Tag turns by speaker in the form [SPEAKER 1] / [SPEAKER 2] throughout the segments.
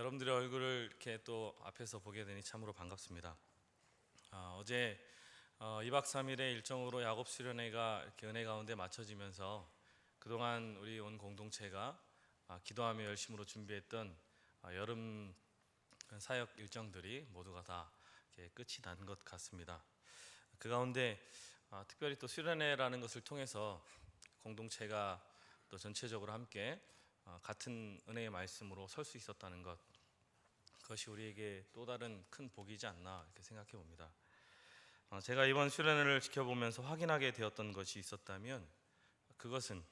[SPEAKER 1] 여러분들의 얼굴을 이렇게 또 앞에서 보게 되니 참으로 반갑습니다. 어제 2박 3일의 일정으로 야곱 수련회가 이렇게 은혜 가운데 맞춰지면서 그동안 우리 온 공동체가 기도하며 열심으로 준비했던 여름 사역 일정들이 모두가 다 이렇게 끝이 난 것 같습니다. 그 가운데 특별히 또 수련회라는 것을 통해서 공동체가 또 전체적으로 함께 같은 은혜의 말씀으로 설 수 있었다는 것, 그것이 우리에게 또 다른 큰 복이지 않나 이렇게 생각해 봅니다. 제가 이번 수련회를 지켜보면서 확인하게 되었던 것이 있었다면 그것은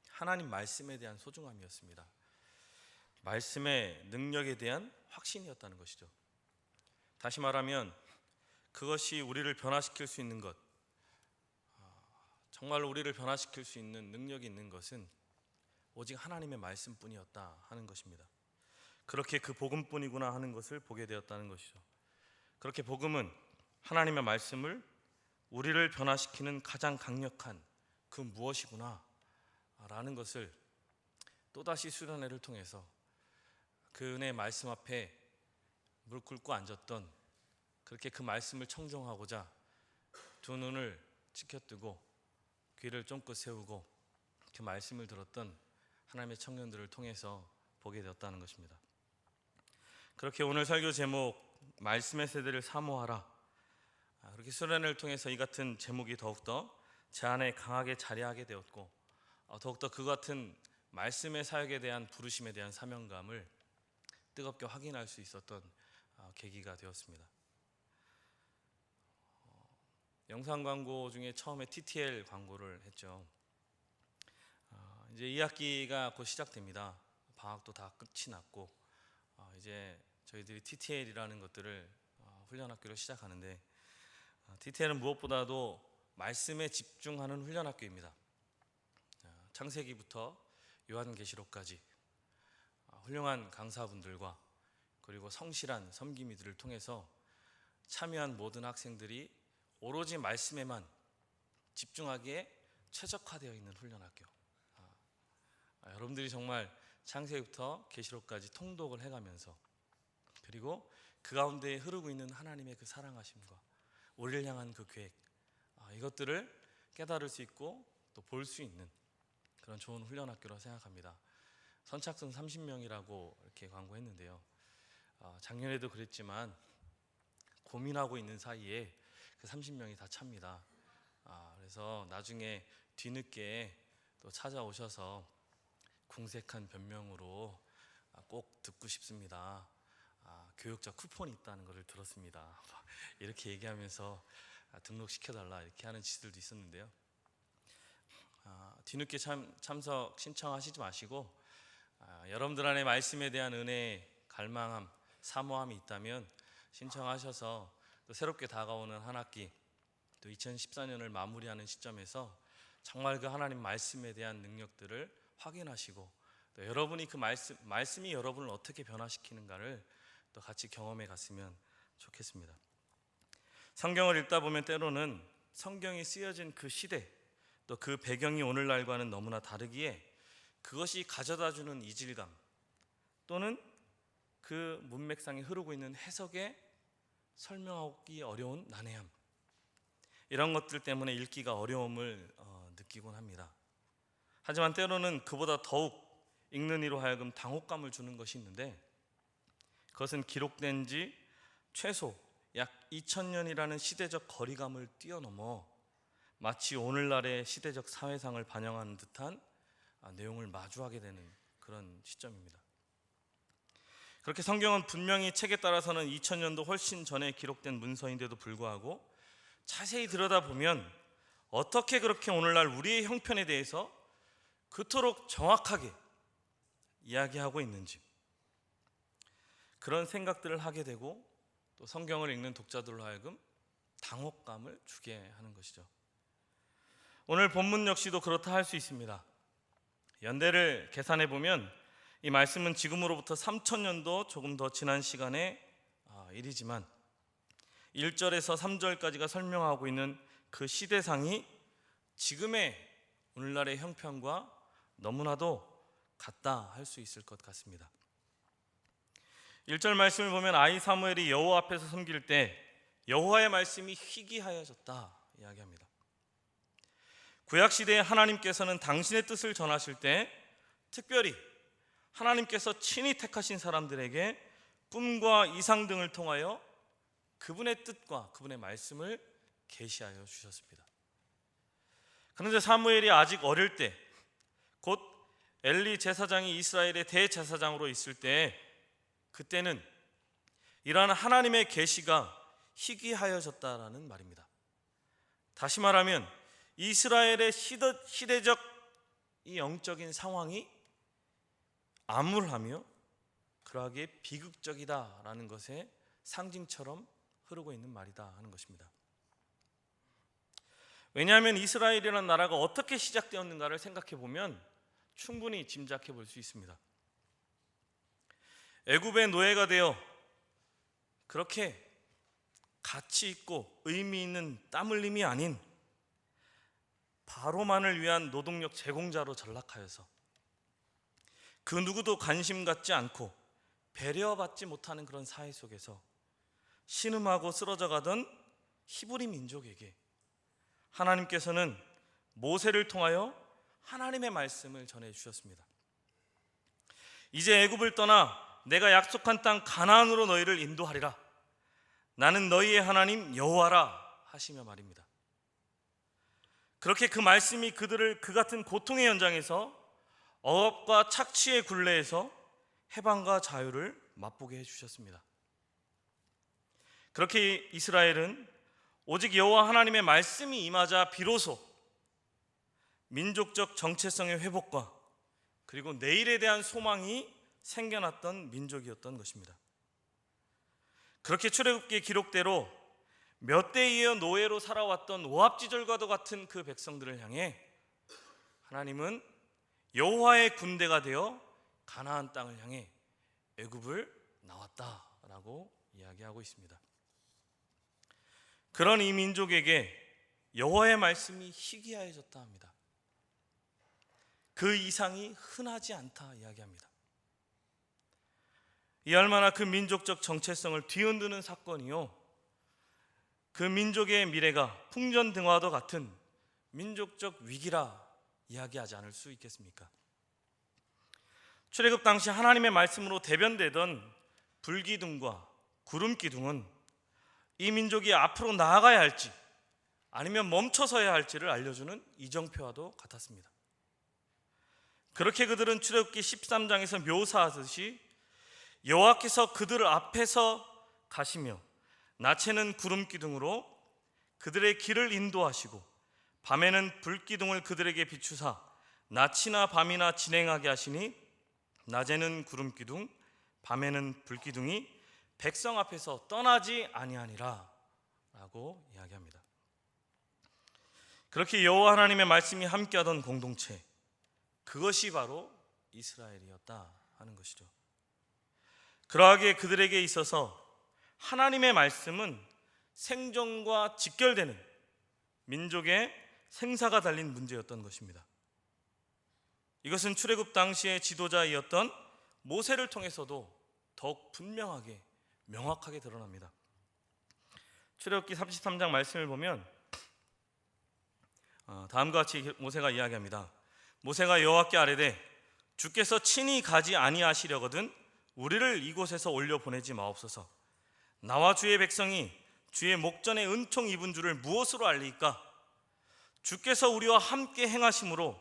[SPEAKER 1] 하나님 말씀에 대한 소중함이었습니다. 말씀의 능력에 대한 확신이었다는 것이죠. 다시 말하면 그것이 우리를 변화시킬 수 있는 것, 정말 우리를 변화시킬 수 있는 능력이 있는 것은 오직 하나님의 말씀뿐이었다 하는 것입니다. 그렇게 그 복음뿐이구나 하는 것을 보게 되었다는 것이죠. 그렇게 복음은 하나님의 말씀을 우리를 변화시키는 가장 강력한 그 무엇이구나 라는 것을 또다시 수련회를 통해서 그 은혜의 말씀 앞에 무릎 꿇고 앉았던, 그렇게 그 말씀을 청정하고자 두 눈을 치켜뜨고 귀를 쫑긋 세우고 그 말씀을 들었던 하나님의 청년들을 통해서 보게 되었다는 것입니다. 그렇게 오늘 설교 제목 말씀의 세대를 사모하라, 그렇게 수련회를 통해서 이 같은 제목이 더욱더 제 안에 강하게 자리하게 되었고, 더욱더 그 같은 말씀의 사역에 대한 부르심에 대한 사명감을 뜨겁게 확인할 수 있었던 계기가 되었습니다. 영상 광고 중에 처음에 TTL 광고를 했죠. 이제 2학기가 곧 시작됩니다. 방학도 다 끝이 났고 이제 저희들이 TTL이라는 것들을 훈련학교를 시작하는데, TTL은 무엇보다도 말씀에 집중하는 훈련학교입니다. 창세기부터 요한계시록까지 훌륭한 강사분들과 그리고 성실한 섬김이들을 통해서 참여한 모든 학생들이 오로지 말씀에만 집중하기에 최적화되어 있는 훈련학교. 여러분들이 정말 창세기부터 계시록까지 통독을 해가면서, 그리고 그 가운데 흐르고 있는 하나님의 그 사랑하심과 우리를 향한 그 계획, 이것들을 깨달을 수 있고 또 볼 수 있는 그런 좋은 훈련학교라 생각합니다. 선착순 30명이라고 이렇게 광고했는데요. 작년에도 그랬지만 고민하고 있는 사이에 그 30명이 다 찹니다. 그래서 나중에 뒤늦게 또 찾아오셔서 궁색한 변명으로 꼭 듣고 싶습니다. 교육자 쿠폰이 있다는 것을 들었습니다. 이렇게 얘기하면서 등록시켜달라 이렇게 하는 지들도 있었는데요. 뒤늦게 참석 신청하시지 마시고 여러분들 안에 말씀에 대한 은혜, 갈망함, 사모함이 있다면 신청하셔서 또 새롭게 다가오는 한 학기, 또 2014년을 마무리하는 시점에서 정말 그 하나님 말씀에 대한 능력들을 확인하시고, 또 여러분이 그 말씀이 여러분을 어떻게 변화시키는가를 또 같이 경험해 갔으면 좋겠습니다. 성경을 읽다 보면 때로는 성경이 쓰여진 그 시대, 또 그 배경이 오늘날과는 너무나 다르기에 그것이 가져다주는 이질감, 또는 그 문맥상에 흐르고 있는 해석에 설명하기 어려운 난해함, 이런 것들 때문에 읽기가 어려움을 느끼곤 합니다. 하지만 때로는 그보다 더욱 읽는 이로 하여금 당혹감을 주는 것이 있는데, 그것은 기록된 지 최소 약 2000년이라는 시대적 거리감을 뛰어넘어 마치 오늘날의 시대적 사회상을 반영하는 듯한 내용을 마주하게 되는 그런 시점입니다. 그렇게 성경은 분명히 책에 따라서는 2000년도 훨씬 전에 기록된 문서인데도 불구하고 자세히 들여다보면 어떻게 그렇게 오늘날 우리의 형편에 대해서 그토록 정확하게 이야기하고 있는지, 그런 생각들을 하게 되고 또 성경을 읽는 독자들로 하여금 당혹감을 주게 하는 것이죠. 오늘 본문 역시도 그렇다 할 수 있습니다. 연대를 계산해 보면 이 말씀은 지금으로부터 3000년도 조금 더 지난 시간의 일이지만 1절에서 3절까지가 설명하고 있는 그 시대상이 지금의 오늘날의 형편과 너무나도 같다 할 수 있을 것 같습니다. 1절 말씀을 보면 아이 사무엘이 여호와 앞에서 섬길 때 여호와의 말씀이 희귀하여졌다 이야기합니다. 구약 시대에 하나님께서는 당신의 뜻을 전하실 때 특별히 하나님께서 친히 택하신 사람들에게 꿈과 이상 등을 통하여 그분의 뜻과 그분의 말씀을 계시하여 주셨습니다. 그런데 사무엘이 아직 어릴 때, 곧 엘리 제사장이 이스라엘의 대제사장으로 있을 때, 그때는 이러한 하나님의 계시가 희귀하여졌다라는 말입니다. 다시 말하면 이스라엘의 시대적 이 영적인 상황이 암울하며 그러하기에 비극적이다라는 것의 상징처럼 흐르고 있는 말이다 하는 것입니다. 왜냐하면 이스라엘이라는 나라가 어떻게 시작되었는가를 생각해 보면 충분히 짐작해 볼 수 있습니다. 애굽의 노예가 되어 그렇게 가치 있고 의미 있는 땀 흘림이 아닌 바로만을 위한 노동력 제공자로 전락하여서 그 누구도 관심 갖지 않고 배려받지 못하는 그런 사회 속에서 신음하고 쓰러져 가던 히브리 민족에게 하나님께서는 모세를 통하여 하나님의 말씀을 전해 주셨습니다. 이제 애굽을 떠나 내가 약속한 땅 가나안으로 너희를 인도하리라. 나는 너희의 하나님 여호와라 하시며 말입니다. 그렇게 그 말씀이 그들을 그 같은 고통의 현장에서 억압과 착취의 굴레에서 해방과 자유를 맛보게 해주셨습니다. 그렇게 이스라엘은 오직 여호와 하나님의 말씀이 임하자 비로소 민족적 정체성의 회복과 그리고 내일에 대한 소망이 생겨났던 민족이었던 것입니다. 그렇게 출애굽기 기록대로 몇 대 이어 노예로 살아왔던 오합지졸과도 같은 그 백성들을 향해 하나님은 여호와의 군대가 되어 가나안 땅을 향해 애굽을 나왔다라고 이야기하고 있습니다. 그런 이 민족에게 여호와의 말씀이 희귀하여졌다 합니다. 그 이상이 흔하지 않다 이야기합니다. 이 얼마나 그 민족적 정체성을 뒤흔드는 사건이요, 그 민족의 미래가 풍전등화도 같은 민족적 위기라 이야기하지 않을 수 있겠습니까? 출애굽 당시 하나님의 말씀으로 대변되던 불기둥과 구름기둥은 이 민족이 앞으로 나아가야 할지 아니면 멈춰서야 할지를 알려주는 이정표와도 같았습니다. 그렇게 그들은 출애굽기 13장에서 묘사하듯이 여호와께서 그들 앞에서 가시며 낮에는 구름기둥으로 그들의 길을 인도하시고 밤에는 불기둥을 그들에게 비추사 낮이나 밤이나 진행하게 하시니 낮에는 구름기둥 밤에는 불기둥이 백성 앞에서 떠나지 아니하니라 라고 이야기합니다. 그렇게 여호와 하나님의 말씀이 함께하던 공동체, 그것이 바로 이스라엘이었다 하는 것이죠. 그러하기에 그들에게 있어서 하나님의 말씀은 생존과 직결되는 민족의 생사가 달린 문제였던 것입니다. 이것은 출애굽 당시의 지도자이었던 모세를 통해서도 더욱 분명하게 명확하게 드러납니다. 출애굽기 33장 말씀을 보면 다음과 같이 모세가 이야기합니다. 모세가 여호와께 아뢰되 주께서 친히 가지 아니하시려거든 우리를 이곳에서 올려 보내지 마옵소서. 나와 주의 백성이 주의 목전에 은총 입은 줄을 무엇으로 알리이까? 주께서 우리와 함께 행하심으로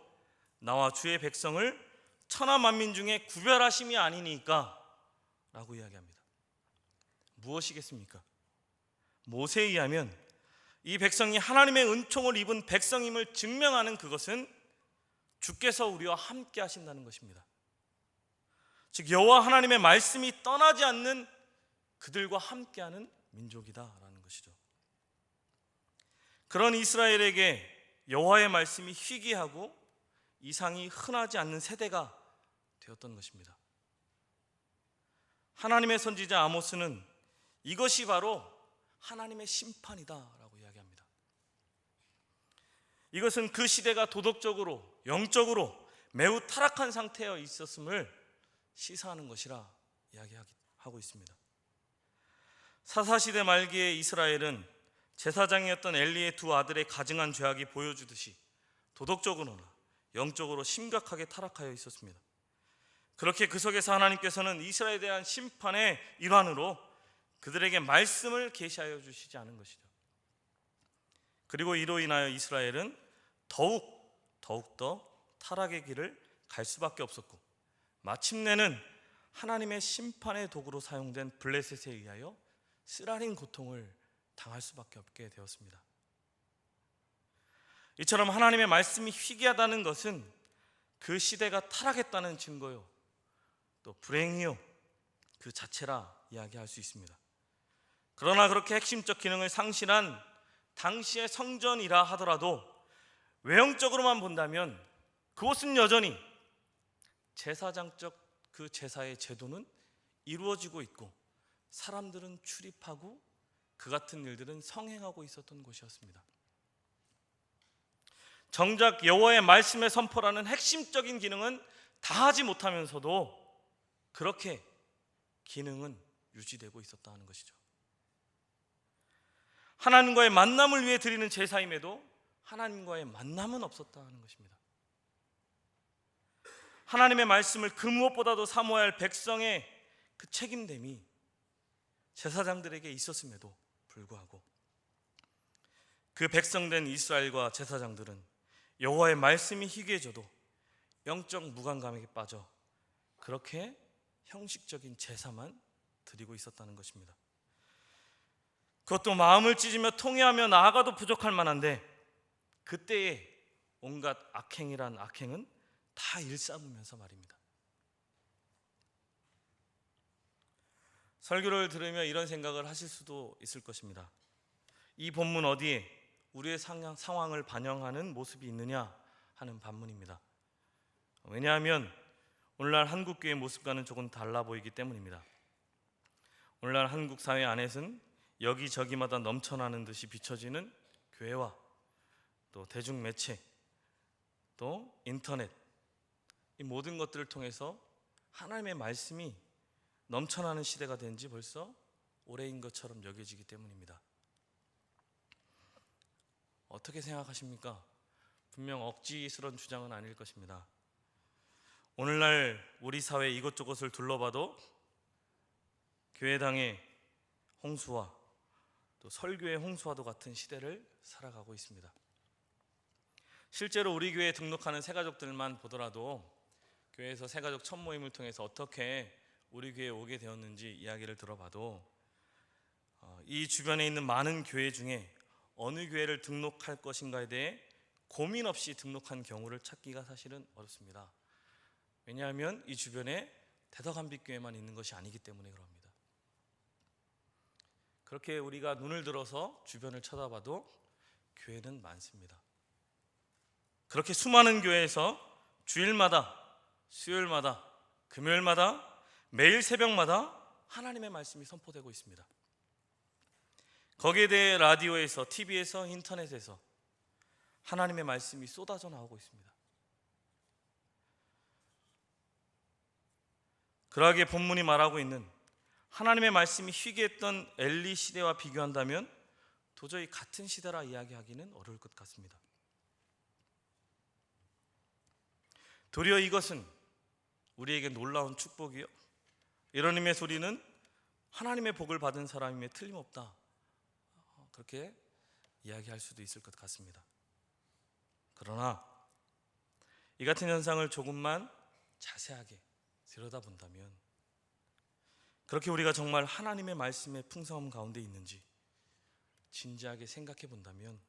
[SPEAKER 1] 나와 주의 백성을 천하 만민 중에 구별하심이 아니니까 라고 이야기합니다. 무엇이겠습니까? 모세에 의하면 이 백성이 하나님의 은총을 입은 백성임을 증명하는 그것은 주께서 우리와 함께 하신다는 것입니다. 즉 여호와 하나님의 말씀이 떠나지 않는 그들과 함께하는 민족이다라는 것이죠. 그런 이스라엘에게 여호와의 말씀이 희귀하고 이상이 흔하지 않는 세대가 되었던 것입니다. 하나님의 선지자 아모스는 이것이 바로 하나님의 심판이다라고 이야기합니다. 이것은 그 시대가 도덕적으로 영적으로 매우 타락한 상태에 있었음을 시사하는 것이라 하고 있습니다. 사사시대 말기의 이스라엘은 제사장이었던 엘리의 두 아들의 가증한 죄악이 보여주듯이 도덕적으로나 영적으로 심각하게 타락하여 있었습니다. 그렇게 그 속에서 하나님께서는 이스라엘에 대한 심판의 일환으로 그들에게 말씀을 계시하여 주시지 않은 것이죠. 그리고 이로 인하여 이스라엘은 더욱더 타락의 길을 갈 수밖에 없었고, 마침내는 하나님의 심판의 도구로 사용된 블레셋에 의하여 쓰라린 고통을 당할 수밖에 없게 되었습니다. 이처럼 하나님의 말씀이 희귀하다는 것은 그 시대가 타락했다는 증거요, 또 불행이요 그 자체라 이야기할 수 있습니다. 그러나 그렇게 핵심적 기능을 상실한 당시의 성전이라 하더라도 외형적으로만 본다면 그곳은 여전히 제사장적 그 제사의 제도는 이루어지고 있고, 사람들은 출입하고 그 같은 일들은 성행하고 있었던 곳이었습니다. 정작 여호와의 말씀의 선포라는 핵심적인 기능은 다 하지 못하면서도 그렇게 기능은 유지되고 있었다는 것이죠. 하나님과의 만남을 위해 드리는 제사임에도 하나님과의 만남은 없었다는 것입니다. 하나님의 말씀을 그 무엇보다도 사모해야 할 백성의 그 책임됨이 제사장들에게 있었음에도 불구하고 그 백성된 이스라엘과 제사장들은 여호와의 말씀이 희귀해져도 영적 무감각에 빠져 그렇게 형식적인 제사만 드리고 있었다는 것입니다. 그것도 마음을 찢으며 통회하며 나아가도 부족할 만한데, 그때의 온갖 악행이란 악행은 다 일삼으면서 말입니다. 설교를 들으며 이런 생각을 하실 수도 있을 것입니다. 이 본문 어디에 우리의 상황을 반영하는 모습이 있느냐 하는 반문입니다. 왜냐하면 오늘날 한국교회의 모습과는 조금 달라 보이기 때문입니다. 오늘날 한국 사회 안에서는 여기저기마다 넘쳐나는 듯이 비춰지는 교회와 또 대중매체, 또 인터넷, 이 모든 것들을 통해서 하나님의 말씀이 넘쳐나는 시대가 된 지 벌써 오래인 것처럼 여겨지기 때문입니다. 어떻게 생각하십니까? 분명 억지스러운 주장은 아닐 것입니다. 오늘날 우리 사회 이곳저곳을 둘러봐도 교회당의 홍수와 또 설교의 홍수와도 같은 시대를 살아가고 있습니다. 실제로 우리 교회에 등록하는 새가족들만 보더라도 교회에서 새가족 첫 모임을 통해서 어떻게 우리 교회에 오게 되었는지 이야기를 들어봐도 이 주변에 있는 많은 교회 중에 어느 교회를 등록할 것인가에 대해 고민 없이 등록한 경우를 찾기가 사실은 어렵습니다. 왜냐하면 이 주변에 대덕한빛교회만 있는 것이 아니기 때문에 그럽니다. 그렇게 우리가 눈을 들어서 주변을 쳐다봐도 교회는 많습니다. 그렇게 수많은 교회에서 주일마다, 수요일마다, 금요일마다, 매일 새벽마다 하나님의 말씀이 선포되고 있습니다. 거기에 대해 라디오에서, TV에서, 인터넷에서 하나님의 말씀이 쏟아져 나오고 있습니다. 그러하기에 본문이 말하고 있는 하나님의 말씀이 희귀했던 엘리 시대와 비교한다면 도저히 같은 시대라 이야기하기는 어려울 것 같습니다. 도리어 이것은 우리에게 놀라운 축복이요, 이런 의미의 소리는 하나님의 복을 받은 사람임에 틀림없다, 그렇게 이야기할 수도 있을 것 같습니다. 그러나 이 같은 현상을 조금만 자세하게 들여다본다면, 그렇게 우리가 정말 하나님의 말씀의 풍성함 가운데 있는지 진지하게 생각해 본다면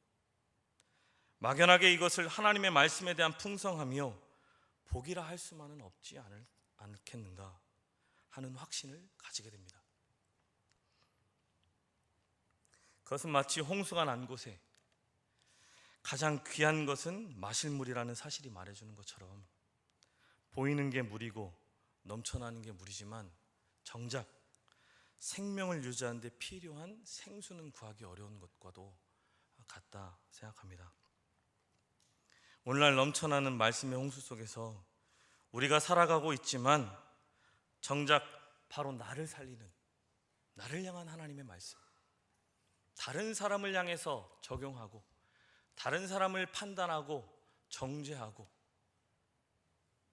[SPEAKER 1] 막연하게 이것을 하나님의 말씀에 대한 풍성함이요 복이라 할 수만은 없지 않겠는가 하는 확신을 가지게 됩니다. 그것은 마치 홍수가 난 곳에 가장 귀한 것은 마실 물이라는 사실이 말해주는 것처럼, 보이는 게 물이고 넘쳐나는 게 물이지만 정작 생명을 유지하는 데 필요한 생수는 구하기 어려운 것과도 같다 생각합니다. 오늘날 넘쳐나는 말씀의 홍수 속에서 우리가 살아가고 있지만 정작 바로 나를 살리는, 나를 향한 하나님의 말씀. 다른 사람을 향해서 적용하고 다른 사람을 판단하고 정죄하고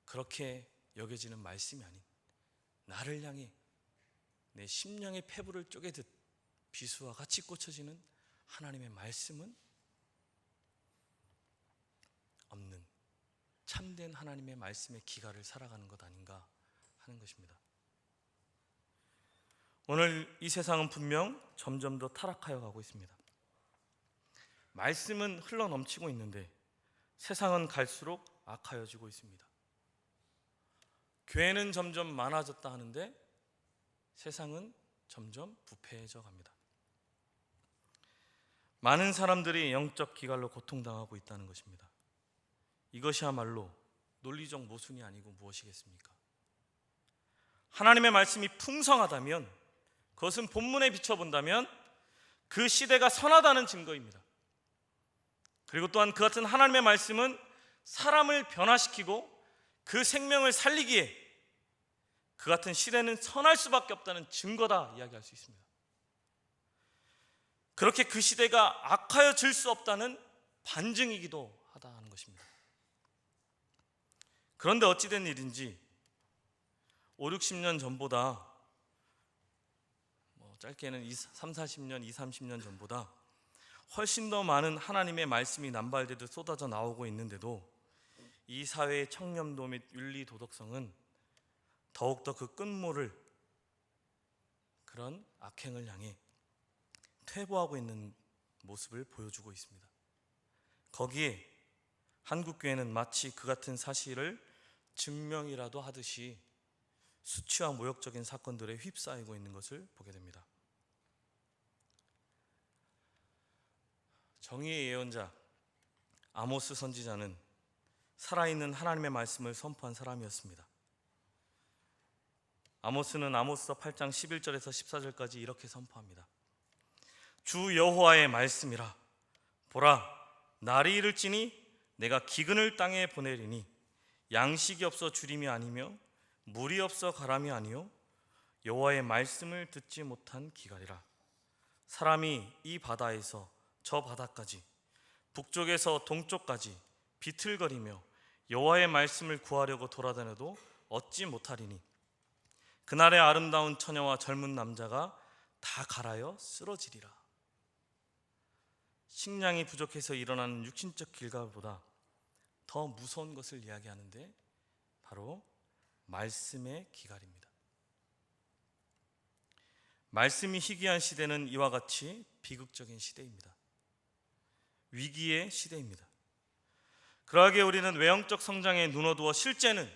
[SPEAKER 1] 그렇게 여겨지는 말씀이 아닌 나를 향해 내 심령의 폐부를 쪼개듯 비수와 같이 꽂혀지는 하나님의 말씀은 없는 참된 하나님의 말씀의 기가를 살아가는 것 아닌가 하는 것입니다. 오늘 이 세상은 분명 점점 더 타락하여 가고 있습니다. 말씀은 흘러넘치고 있는데 세상은 갈수록 악하여지고 있습니다. 교회는 점점 많아졌다 하는데 세상은 점점 부패해져 갑니다. 많은 사람들이 영적 기갈로 고통당하고 있다는 것입니다. 이것이야말로 논리적 모순이 아니고 무엇이겠습니까? 하나님의 말씀이 풍성하다면, 그것은 본문에 비춰본다면 그 시대가 선하다는 증거입니다. 그리고 또한 그 같은 하나님의 말씀은 사람을 변화시키고 그 생명을 살리기에 그 같은 시대는 선할 수밖에 없다는 증거다 이야기할 수 있습니다. 그렇게 그 시대가 악하여질 수 없다는 반증이기도 하다 하는 것입니다. 그런데 어찌된 일인지 5, 60년 전보다 짧게는 3, 40년, 2, 30년 전보다 훨씬 더 많은 하나님의 말씀이 남발되듯 쏟아져 나오고 있는데도 이 사회의 청렴도 및 윤리 도덕성은 더욱더 그 끝모를 그런 악행을 향해 퇴보하고 있는 모습을 보여주고 있습니다. 거기에 한국교회는 마치 그 같은 사실을 증명이라도 하듯이 수치와 모욕적인 사건들에 휩싸이고 있는 것을 보게 됩니다. 정의의 예언자 아모스 선지자는 살아있는 하나님의 말씀을 선포한 사람이었습니다. 아모스는 아모스서 8장 11절에서 14절까지 이렇게 선포합니다. 주 여호와의 말씀이라. 보라, 날이 이를지니 내가 기근을 땅에 보내리니 양식이 없어 주림이 아니며 물이 없어 가람이 아니요 여호와의 말씀을 듣지 못한 기갈이라. 사람이 이 바다에서 저 바다까지 북쪽에서 동쪽까지 비틀거리며 여호와의 말씀을 구하려고 돌아다녀도 얻지 못하리니 그날의 아름다운 처녀와 젊은 남자가 다 갈아여 쓰러지리라. 식량이 부족해서 일어나는 육신적 길갈보다 더 무서운 것을 이야기하는데 바로 말씀의 기갈입니다. 말씀이 희귀한 시대는 이와 같이 비극적인 시대입니다. 위기의 시대입니다. 그러하기에 우리는 외형적 성장에 눈어두어 실제는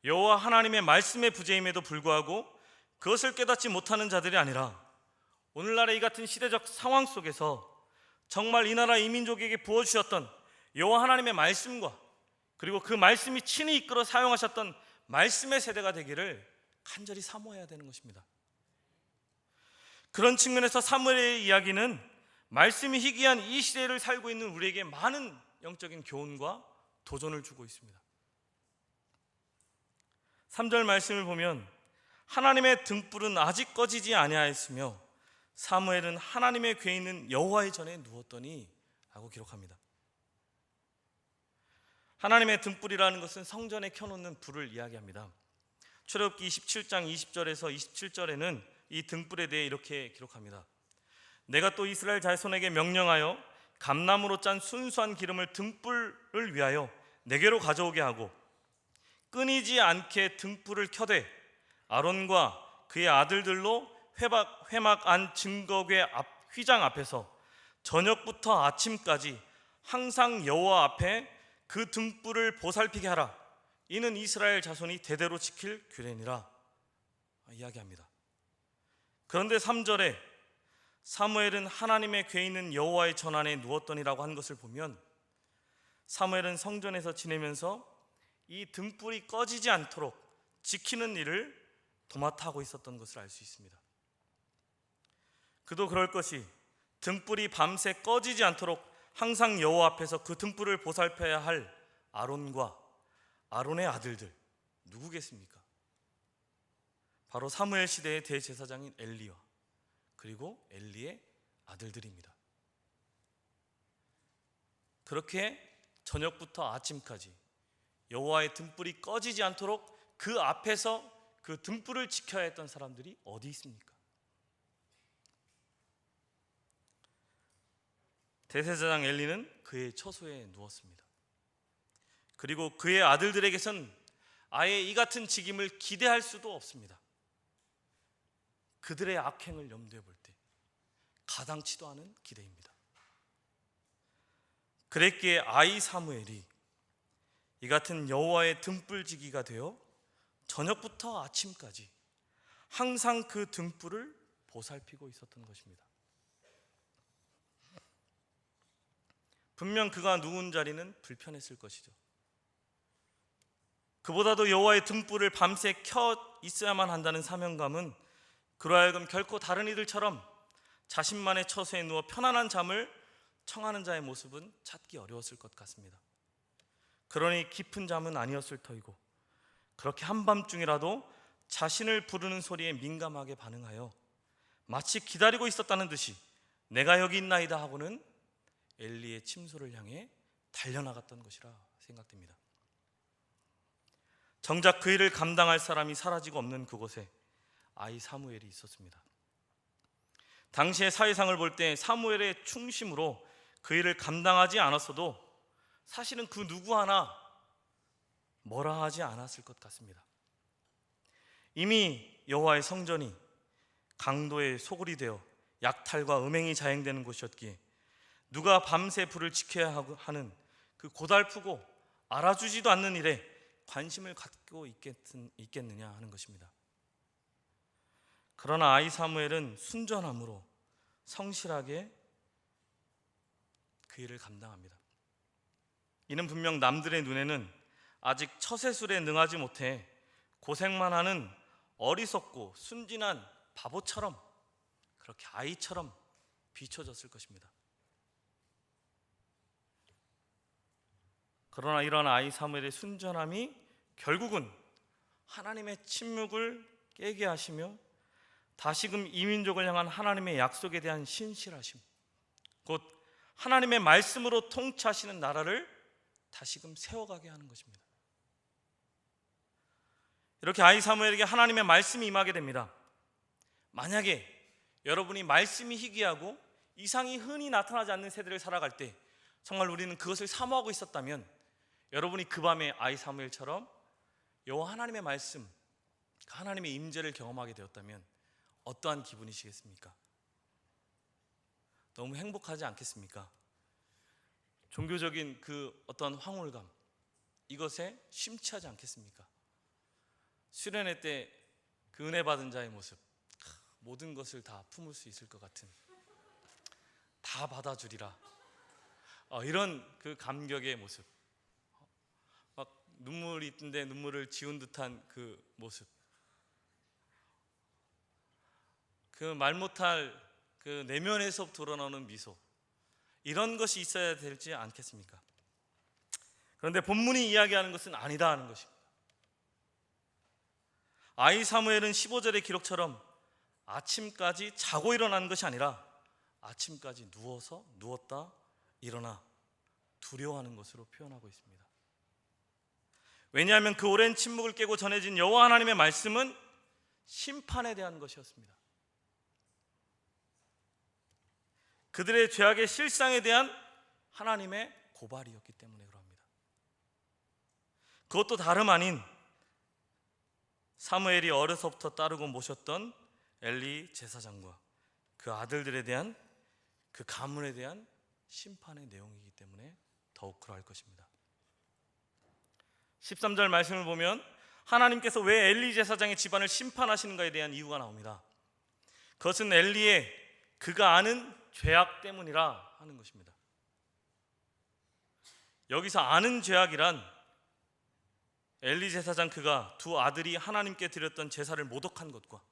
[SPEAKER 1] 여호와 하나님의 말씀의 부재임에도 불구하고 그것을 깨닫지 못하는 자들이 아니라 오늘날의 이 같은 시대적 상황 속에서 정말 이 나라 이 민족에게 부어주셨던 여호와 하나님의 말씀과 그리고 그 말씀이 친히 이끌어 사용하셨던 말씀의 세대가 되기를 간절히 사모해야 되는 것입니다. 그런 측면에서 사무엘의 이야기는 말씀이 희귀한 이 시대를 살고 있는 우리에게 많은 영적인 교훈과 도전을 주고 있습니다. 3절 말씀을 보면 하나님의 등불은 아직 꺼지지 아니하였으며 사무엘은 하나님의 궤에 있는 여호와의 전에 누웠더니 라고 기록합니다. 하나님의 등불이라는 것은 성전에 켜놓는 불을 이야기합니다. 출애굽기 27장 20절에서 27절에는 이 등불에 대해 이렇게 기록합니다. 내가 또 이스라엘 자손에게 명령하여 감나무로 짠 순수한 기름을 등불을 위하여 내게로 가져오게 하고 끊이지 않게 등불을 켜되 아론과 그의 아들들로 회막 안 증거궤 앞 휘장 앞에서 저녁부터 아침까지 항상 여호와 앞에 그 등불을 보살피게 하라. 이는 이스라엘 자손이 대대로 지킬 규례니라 이야기합니다. 그런데 3절에 사무엘은 하나님의 궤에 있는 여호와의 전 안에 누웠더니라고 한 것을 보면 사무엘은 성전에서 지내면서 이 등불이 꺼지지 않도록 지키는 일을 도맡아 하고 있었던 것을 알 수 있습니다. 그도 그럴 것이 등불이 밤새 꺼지지 않도록 항상 여호와 앞에서 그 등불을 보살펴야 할 아론과 아론의 아들들 누구겠습니까? 바로 사무엘 시대의 대제사장인 엘리와 그리고 엘리의 아들들입니다. 그렇게 저녁부터 아침까지 여호와의 등불이 꺼지지 않도록 그 앞에서 그 등불을 지켜야 했던 사람들이 어디 있습니까? 대제사장 엘리는 그의 처소에 누웠습니다. 그리고 그의 아들들에게선 아예 이 같은 직임을 기대할 수도 없습니다. 그들의 악행을 염두에 볼 때 가당치도 않은 기대입니다. 그랬기에 아이 사무엘이 이 같은 여호와의 등불지기가 되어 저녁부터 아침까지 항상 그 등불을 보살피고 있었던 것입니다. 분명 그가 누운 자리는 불편했을 것이죠. 그보다도 여호와의 등불을 밤새 켜 있어야만 한다는 사명감은 그로 하여금 결코 다른 이들처럼 자신만의 처소에 누워 편안한 잠을 청하는 자의 모습은 찾기 어려웠을 것 같습니다. 그러니 깊은 잠은 아니었을 터이고 그렇게 한밤중이라도 자신을 부르는 소리에 민감하게 반응하여 마치 기다리고 있었다는 듯이 내가 여기 있나이다 하고는 엘리의 침소를 향해 달려나갔던 것이라 생각됩니다. 정작 그 일을 감당할 사람이 사라지고 없는 그곳에 아이 사무엘이 있었습니다. 당시의 사회상을 볼 때 사무엘의 충심으로 그 일을 감당하지 않았어도 사실은 그 누구 하나 뭐라 하지 않았을 것 같습니다. 이미 여호와의 성전이 강도의 소굴이 되어 약탈과 음행이 자행되는 곳이었기에 누가 밤새 불을 지켜야 하는 그 고달프고 알아주지도 않는 일에 관심을 갖고 있겠느냐 하는 것입니다. 그러나 아이 사무엘은 순전함으로 성실하게 그 일을 감당합니다. 이는 분명 남들의 눈에는 아직 처세술에 능하지 못해 고생만 하는 어리석고 순진한 바보처럼 그렇게 아이처럼 비춰졌을 것입니다. 그러나 이런 아이 사무엘의 순전함이 결국은 하나님의 침묵을 깨게 하시며 다시금 이민족을 향한 하나님의 약속에 대한 신실하심, 곧 하나님의 말씀으로 통치하시는 나라를 다시금 세워가게 하는 것입니다. 이렇게 아이 사무엘에게 하나님의 말씀이 임하게 됩니다. 만약에 여러분이 말씀이 희귀하고 이상이 흔히 나타나지 않는 세대를 살아갈 때 정말 우리는 그것을 사모하고 있었다면 여러분이 그 밤에 아이 사무엘처럼 여호와 하나님의 말씀, 하나님의 임재를 경험하게 되었다면 어떠한 기분이시겠습니까? 너무 행복하지 않겠습니까? 종교적인 그 어떤 황홀감, 이것에 심취하지 않겠습니까? 수련회 때 그 은혜 받은 자의 모습, 모든 것을 다 품을 수 있을 것 같은, 다 받아주리라, 이런 그 감격의 모습, 막 눈물이 있던데 눈물을 지운 듯한 그 모습, 그 말 못할 그 내면에서 드러나는 미소, 이런 것이 있어야 되지 않겠습니까? 그런데 본문이 이야기하는 것은 아니다 하는 것입니다. 아이 사무엘은 15절의 기록처럼 아침까지 자고 일어나는 것이 아니라 아침까지 누웠다 일어나 두려워하는 것으로 표현하고 있습니다. 왜냐하면 그 오랜 침묵을 깨고 전해진 여호와 하나님의 말씀은 심판에 대한 것이었습니다. 그들의 죄악의 실상에 대한 하나님의 고발이었기 때문에 그럽니다. 그것도 다름 아닌 사무엘이 어려서부터 따르고 모셨던 엘리 제사장과 그 아들들에 대한 그 가문에 대한 심판의 내용이기 때문에 더욱 그러할 것입니다. 13절 말씀을 보면 하나님께서 왜 엘리 제사장의 집안을 심판하시는가에 대한 이유가 나옵니다. 그것은 엘리의 그가 아는 죄악 때문이라 하는 것입니다. 여기서 아는 죄악이란 엘리 제사장 그가 두 아들이 하나님께 드렸던 제사를 모독한 것과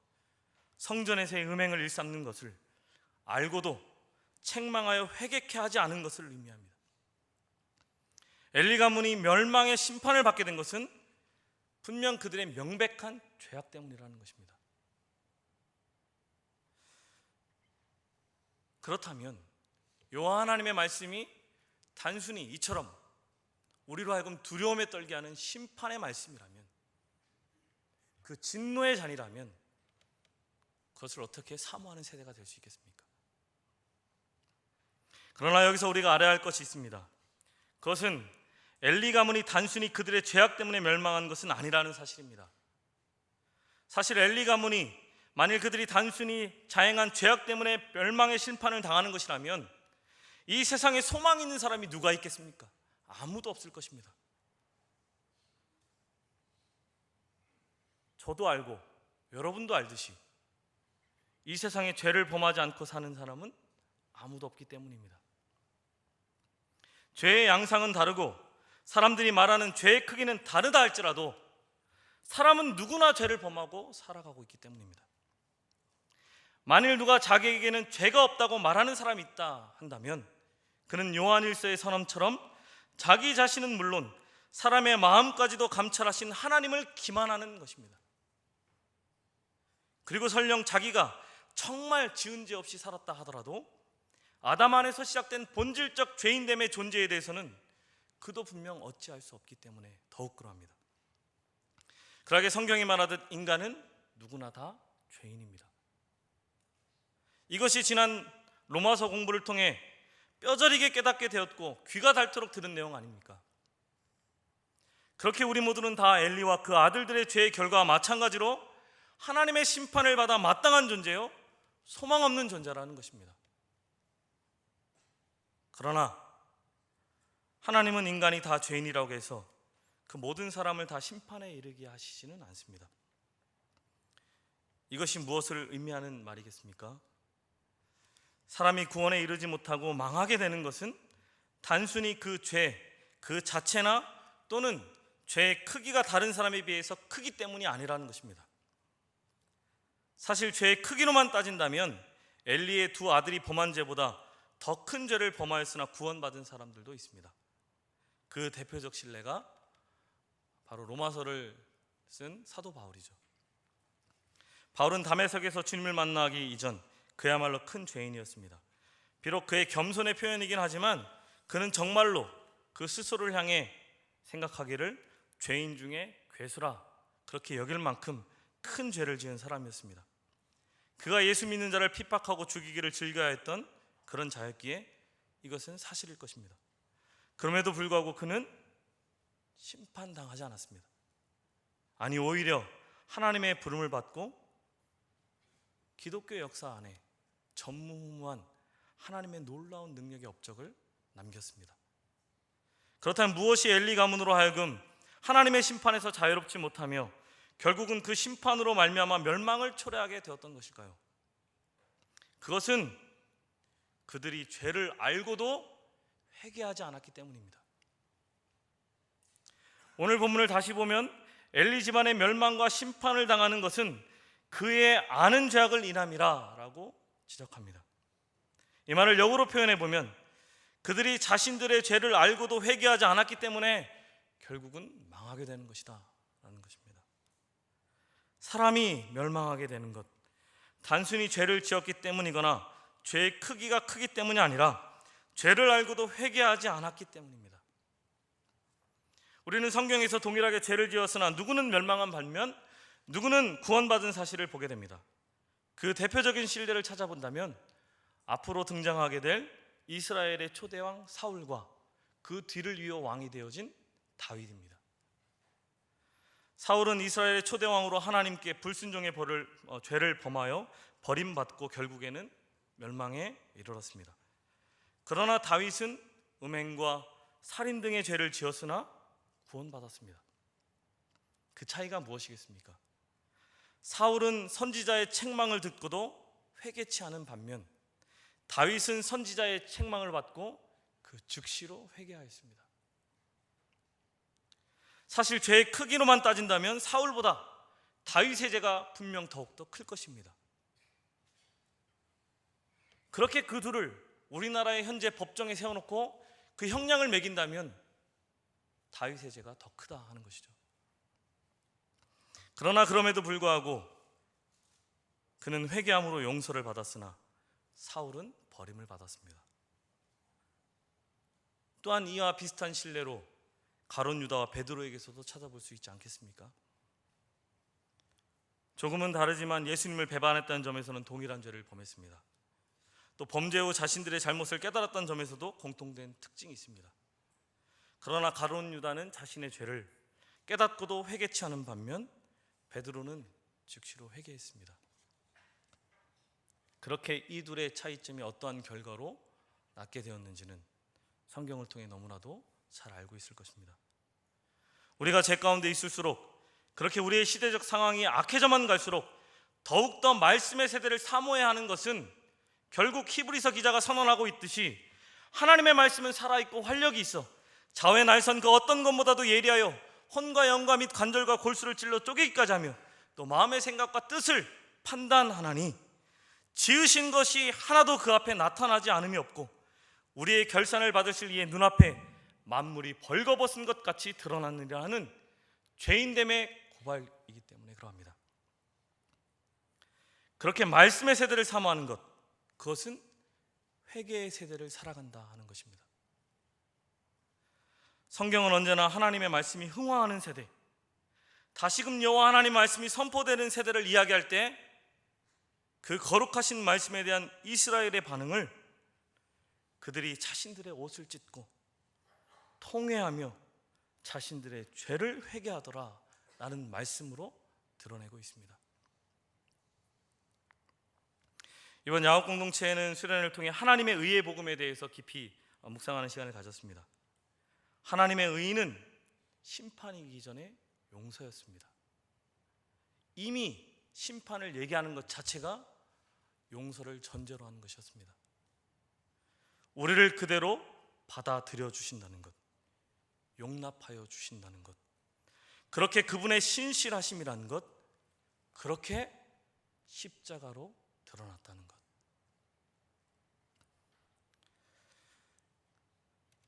[SPEAKER 1] 성전에서의 음행을 일삼는 것을 알고도 책망하여 회개케 하지 않은 것을 의미합니다. 엘리 가문이 멸망의 심판을 받게 된 것은 분명 그들의 명백한 죄악 때문이라는 것입니다. 그렇다면 여호와 하나님의 말씀이 단순히 이처럼 우리로 하여금 두려움에 떨게 하는 심판의 말씀이라면, 그 진노의 잔이라면 그것을 어떻게 사모하는 세대가 될 수 있겠습니까? 그러나 여기서 우리가 알아야 할 것이 있습니다. 그것은 엘리 가문이 단순히 그들의 죄악 때문에 멸망한 것은 아니라는 사실입니다. 사실 엘리 가문이 만일 그들이 단순히 자행한 죄악 때문에 멸망의 심판을 당하는 것이라면 이 세상에 소망이 있는 사람이 누가 있겠습니까? 아무도 없을 것입니다. 저도 알고 여러분도 알듯이 이 세상에 죄를 범하지 않고 사는 사람은 아무도 없기 때문입니다. 죄의 양상은 다르고 사람들이 말하는 죄의 크기는 다르다 할지라도 사람은 누구나 죄를 범하고 살아가고 있기 때문입니다. 만일 누가 자기에게는 죄가 없다고 말하는 사람이 있다 한다면 그는 요한일서의 선언처럼 자기 자신은 물론 사람의 마음까지도 감찰하신 하나님을 기만하는 것입니다. 그리고 설령 자기가 정말 지은 죄 없이 살았다 하더라도 아담 안에서 시작된 본질적 죄인됨의 존재에 대해서는 그도 분명 어찌할 수 없기 때문에 더욱 그러합니다. 그러하게 성경이 말하듯 인간은 누구나 다 죄인입니다. 이것이 지난 로마서 공부를 통해 뼈저리게 깨닫게 되었고 귀가 닳도록 들은 내용 아닙니까? 그렇게 우리 모두는 다 엘리와 그 아들들의 죄의 결과와 마찬가지로 하나님의 심판을 받아 마땅한 존재요, 소망 없는 존재라는 것입니다. 그러나 하나님은 인간이 다 죄인이라고 해서 그 모든 사람을 다 심판에 이르게 하시지는 않습니다. 이것이 무엇을 의미하는 말이겠습니까? 사람이 구원에 이르지 못하고 망하게 되는 것은 단순히 그 죄, 그 자체나 또는 죄의 크기가 다른 사람에 비해서 크기 때문이 아니라는 것입니다. 사실 죄의 크기로만 따진다면 엘리의 두 아들이 범한 죄보다 더 큰 죄를 범하였으나 구원받은 사람들도 있습니다. 그 대표적 신뢰가 바로 로마서를 쓴 사도 바울이죠. 바울은 다메섹에서 주님을 만나기 이전 그야말로 큰 죄인이었습니다. 비록 그의 겸손의 표현이긴 하지만 그는 정말로 그 스스로를 향해 생각하기를 죄인 중에 괴수라 그렇게 여길 만큼 큰 죄를 지은 사람이었습니다. 그가 예수 믿는 자를 핍박하고 죽이기를 즐겨야 했던 그런 자였기에 이것은 사실일 것입니다. 그럼에도 불구하고 그는 심판당하지 않았습니다. 아니, 오히려 하나님의 부름을 받고 기독교 역사 안에 전무후무한 하나님의 놀라운 능력의 업적을 남겼습니다. 그렇다면 무엇이 엘리 가문으로 하여금 하나님의 심판에서 자유롭지 못하며 결국은 그 심판으로 말미암아 멸망을 초래하게 되었던 것일까요? 그것은 그들이 죄를 알고도 회개하지 않았기 때문입니다. 오늘 본문을 다시 보면 엘리 집안의 멸망과 심판을 당하는 것은 그의 아는 죄악을 인함이라 라고 지적합니다. 이 말을 역으로 표현해 보면 그들이 자신들의 죄를 알고도 회개하지 않았기 때문에 결국은 망하게 되는 것이다 라는 것입니다. 사람이 멸망하게 되는 것, 단순히 죄를 지었기 때문이거나 죄의 크기가 크기 때문이 아니라 죄를 알고도 회개하지 않았기 때문입니다. 우리는 성경에서 동일하게 죄를 지었으나 누구는 멸망한 반면 누구는 구원받은 사실을 보게 됩니다. 그 대표적인 신뢰를 찾아본다면 앞으로 등장하게 될 이스라엘의 초대왕 사울과 그 뒤를 이어 왕이 되어진 다윗입니다. 사울은 이스라엘의 초대왕으로 하나님께 불순종의 죄를 범하여 버림받고 결국에는 멸망에 이르렀습니다. 그러나 다윗은 음행과 살인 등의 죄를 지었으나 구원받았습니다. 그 차이가 무엇이겠습니까? 사울은 선지자의 책망을 듣고도 회개치 않은 반면 다윗은 선지자의 책망을 받고 그 즉시로 회개하였습니다. 사실 죄의 크기로만 따진다면 사울보다 다윗의 죄가 분명 더욱더 클 것입니다. 그렇게 그 둘을 우리나라의 현재 법정에 세워놓고 그 형량을 매긴다면 다윗의 죄가 더 크다 하는 것이죠. 그러나 그럼에도 불구하고 그는 회개함으로 용서를 받았으나 사울은 버림을 받았습니다. 또한 이와 비슷한 신뢰로 가룟 유다와 베드로에게서도 찾아볼 수 있지 않겠습니까? 조금은 다르지만 예수님을 배반했다는 점에서는 동일한 죄를 범했습니다. 또 범죄 후 자신들의 잘못을 깨달았다는 점에서도 공통된 특징이 있습니다. 그러나 가룟 유다는 자신의 죄를 깨닫고도 회개치 않은 반면 베드로는 즉시로 회개했습니다. 그렇게 이 둘의 차이점이 어떠한 결과로 낳게 되었는지는 성경을 통해 너무나도 잘 알고 있을 것입니다. 우리가 죄 가운데 있을수록, 그렇게 우리의 시대적 상황이 악해져만 갈수록 더욱더 말씀의 세대를 사모해야 하는 것은 결국 히브리서 기자가 선언하고 있듯이 하나님의 말씀은 살아있고 활력이 있어 좌우의 날선 그 어떤 것보다도 예리하여 혼과 영과 및 관절과 골수를 찔러 쪼개기까지 하며 또 마음의 생각과 뜻을 판단하나니 지으신 것이 하나도 그 앞에 나타나지 않음이 없고 우리의 결산을 받으실 이의 눈앞에 만물이 벌거벗은 것 같이 드러났느니라 하는 죄인됨의 고발이기 때문에 그러합니다. 그렇게 말씀의 세대를 사모하는 것, 그것은 회개의 세대를 살아간다 하는 것입니다. 성경은 언제나 하나님의 말씀이 흥황하는 세대, 다시금 여호와 하나님 말씀이 선포되는 세대를 이야기할 때 그 거룩하신 말씀에 대한 이스라엘의 반응을 그들이 자신들의 옷을 찢고 통회하며 자신들의 죄를 회개하더라 라는 말씀으로 드러내고 있습니다. 이번 야곱 공동체에는 수련회를 통해 하나님의 의의 복음에 대해서 깊이 묵상하는 시간을 가졌습니다. 하나님의 의는 심판이기 전에 용서였습니다. 이미 심판을 얘기하는 것 자체가 용서를 전제로 하는 것이었습니다. 우리를 그대로 받아들여 주신다는 것, 용납하여 주신다는 것, 그렇게 그분의 신실하심이라는 것, 그렇게 십자가로 드러났다는 것.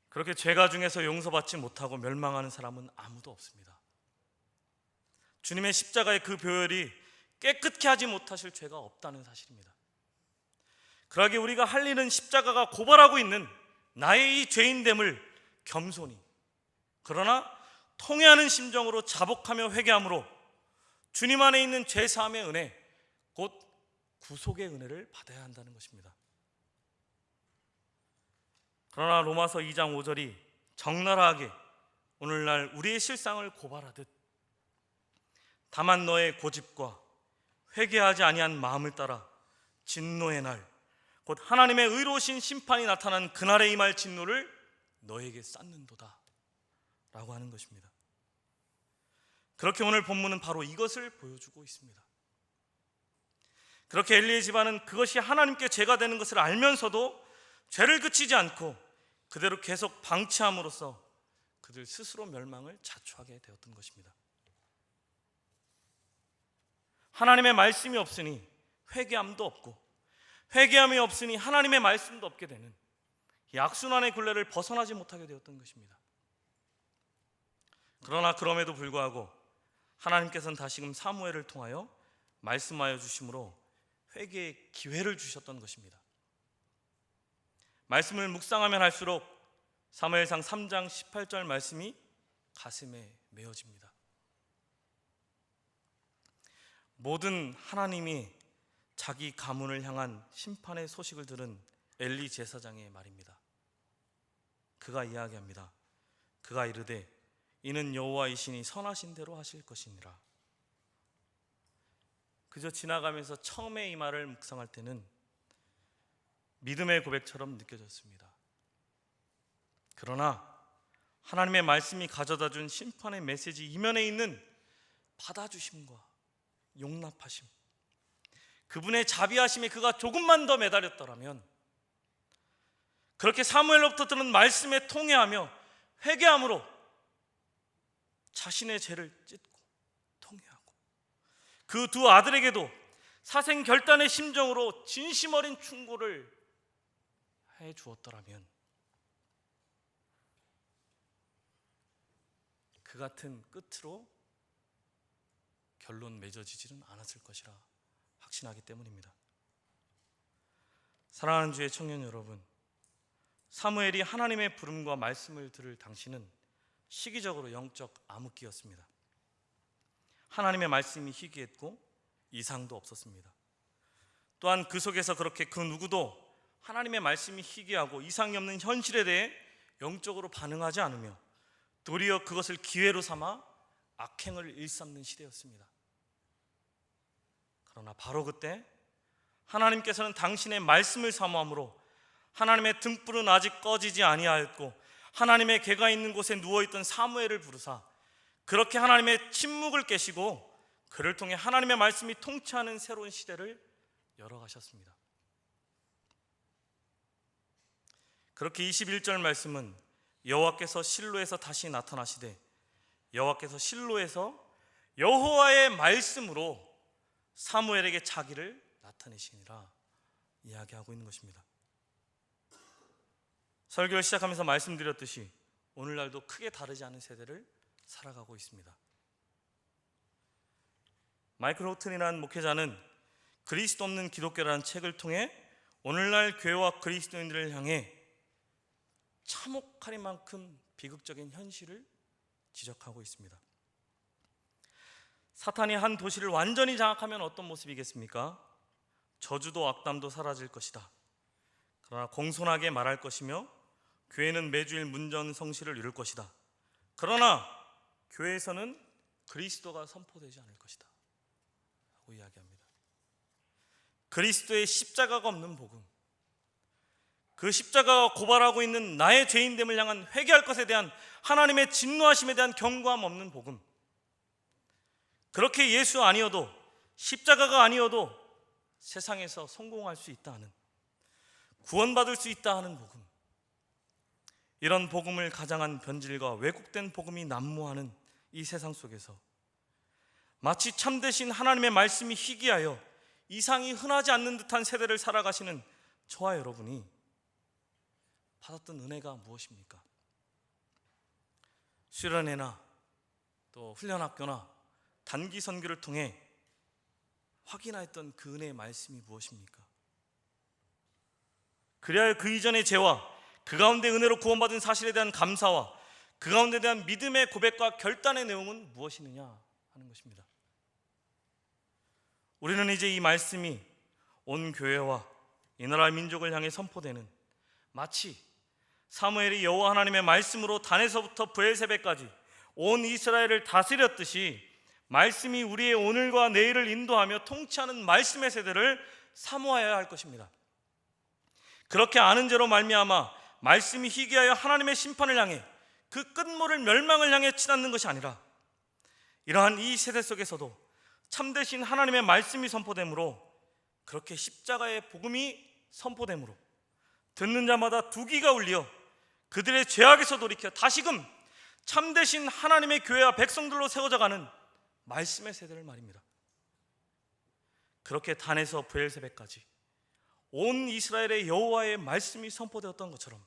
[SPEAKER 1] 그렇게 죄가 중에서 용서받지 못하고 멸망하는 사람은 아무도 없습니다. 주님의 십자가의 그 보혈이 깨끗게 하지 못하실 죄가 없다는 사실입니다. 그러기에 우리가 할 일은 십자가가 고발하고 있는 나의 이 죄인됨을 겸손히, 그러나 통회하는 심정으로 자복하며 회개함으로 주님 안에 있는 죄사함의 은혜, 곧 구속의 은혜를 받아야 한다는 것입니다. 그러나 로마서 2장 5절이 적나라하게 오늘날 우리의 실상을 고발하듯 다만 너의 고집과 회개하지 아니한 마음을 따라 진노의 날, 곧 하나님의 의로우신 심판이 나타난 그날에 임할 진노를 너에게 쌓는도다 라고 하는 것입니다. 그렇게 오늘 본문은 바로 이것을 보여주고 있습니다. 그렇게 엘리의 집안은 그것이 하나님께 죄가 되는 것을 알면서도 죄를 그치지 않고 그대로 계속 방치함으로써 그들 스스로 멸망을 자초하게 되었던 것입니다. 하나님의 말씀이 없으니 회개함도 없고 회개함이 없으니 하나님의 말씀도 없게 되는 이 악순환의 굴레를 벗어나지 못하게 되었던 것입니다. 그러나 그럼에도 불구하고 하나님께서는 다시금 사무엘을 통하여 말씀하여 주심으로 회개의 기회를 주셨던 것입니다. 말씀을 묵상하면 할수록 사무엘상 3장 18절 말씀이 가슴에 메어집니다. 모든 하나님이 자기 가문을 향한 심판의 소식을 들은 엘리 제사장의 말입니다. 그가 이야기합니다. 그가 이르되 이는 여호와이시니 선하신 대로 하실 것이니라. 그저 지나가면서 처음에 이 말을 묵상할 때는 믿음의 고백처럼 느껴졌습니다. 그러나 하나님의 말씀이 가져다준 심판의 메시지 이면에 있는 받아주심과 용납하심, 그분의 자비하심에 그가 조금만 더 매달렸더라면, 그렇게 사무엘로부터 들은 말씀에 통회하며 회개함으로 자신의 죄를 찢고 통회하고 그 두 아들에게도 사생결단의 심정으로 진심 어린 충고를 해 주었더라면 그 같은 끝으로 결론 맺어지지는 않았을 것이라 확신하기 때문입니다. 사랑하는 주의 청년 여러분, 사무엘이 하나님의 부름과 말씀을 들을 당시는 시기적으로 영적 암흑기였습니다. 하나님의 말씀이 희귀했고 이상도 없었습니다. 또한 그 속에서 그렇게 그 누구도 하나님의 말씀이 희귀하고 이상이 없는 현실에 대해 영적으로 반응하지 않으며 도리어 그것을 기회로 삼아 악행을 일삼는 시대였습니다. 그러나 바로 그때 하나님께서는 당신의 말씀을 사모함으로 하나님의 등불은 아직 꺼지지 아니하였고 하나님의 궤가 있는 곳에 누워있던 사무엘을 부르사 그렇게 하나님의 침묵을 깨시고 그를 통해 하나님의 말씀이 통치하는 새로운 시대를 열어가셨습니다. 그렇게 21절 말씀은 여호와께서 실로에서 다시 나타나시되 여호와께서 실로에서 여호와의 말씀으로 사무엘에게 자기를 나타내시니라 이야기하고 있는 것입니다. 설교를 시작하면서 말씀드렸듯이 오늘날도 크게 다르지 않은 세대를 살아가고 있습니다. 마이클 호튼이라는 목회자는 그리스도 없는 기독교라는 책을 통해 오늘날 교회와 그리스도인들을 향해 참혹할 만큼 비극적인 현실을 지적하고 있습니다. 사탄이 한 도시를 완전히 장악하면 어떤 모습이겠습니까? 저주도 악담도 사라질 것이다. 그러나 공손하게 말할 것이며 교회는 매주일 문전성시를 이룰 것이다. 그러나 교회에서는 그리스도가 선포되지 않을 것이다 라고 이야기합니다. 그리스도의 십자가가 없는 복음, 그 십자가가 고발하고 있는 나의 죄인됨을 향한 회개할 것에 대한 하나님의 진노하심에 대한 경고함 없는 복음, 그렇게 예수 아니어도 십자가가 아니어도 세상에서 성공할 수 있다 하는, 구원받을 수 있다 하는 복음, 이런 복음을 가장한 변질과 왜곡된 복음이 난무하는 이 세상 속에서 마치 참되신 하나님의 말씀이 희귀하여 이상이 흔하지 않는 듯한 세대를 살아가시는 저와 여러분이 받았던 은혜가 무엇입니까? 수련회나 또 훈련학교나 단기 선교를 통해 확인하였던 그 은혜의 말씀이 무엇입니까? 그리하여 그 이전의 죄와 그 가운데 은혜로 구원받은 사실에 대한 감사와 그 가운데 대한 믿음의 고백과 결단의 내용은 무엇이느냐 하는 것입니다. 우리는 이제 이 말씀이 온 교회와 이 나라 민족을 향해 선포되는, 마치 사무엘이 여호와 하나님의 말씀으로 단에서부터 브엘세바까지 온 이스라엘을 다스렸듯이 말씀이 우리의 오늘과 내일을 인도하며 통치하는 말씀의 세대를 사모하여야 할 것입니다. 그렇게 아는 죄로 말미암아 말씀이 희귀하여 하나님의 심판을 향해 그 끝모를 멸망을 향해 치닫는 것이 아니라 이러한 이 세대 속에서도 참되신 하나님의 말씀이 선포되므로, 그렇게 십자가의 복음이 선포되므로 듣는 자마다 두 귀가 울려 그들의 죄악에서 돌이켜 다시금 참되신 하나님의 교회와 백성들로 세워져가는 말씀의 세대를 말입니다. 그렇게 단에서 브엘세바까지 온 이스라엘의 여호와의 말씀이 선포되었던 것처럼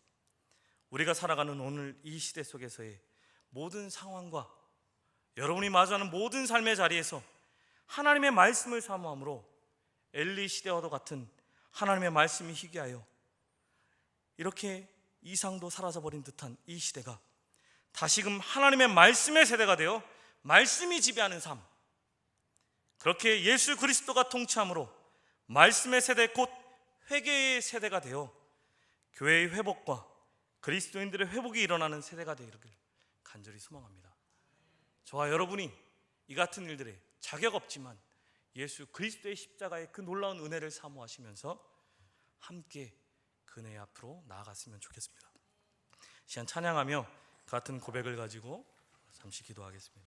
[SPEAKER 1] 우리가 살아가는 오늘 이 시대 속에서의 모든 상황과 여러분이 마주하는 모든 삶의 자리에서 하나님의 말씀을 사모함으로 엘리 시대와도 같은 하나님의 말씀이 희귀하여 이렇게 이상도 사라져버린 듯한 이 시대가 다시금 하나님의 말씀의 세대가 되어 말씀이 지배하는 삶, 그렇게 예수 그리스도가 통치함으로 말씀의 세대 곧 회개의 세대가 되어 교회의 회복과 그리스도인들의 회복이 일어나는 세대가 되기를 간절히 소망합니다. 저와 여러분이 이 같은 일들에 자격 없지만 예수 그리스도의 십자가의 그 놀라운 은혜를 사모하시면서 함께 그 은혜 앞으로 나아갔으면 좋겠습니다. 시간 찬양하며 같은 고백을 가지고 잠시 기도하겠습니다.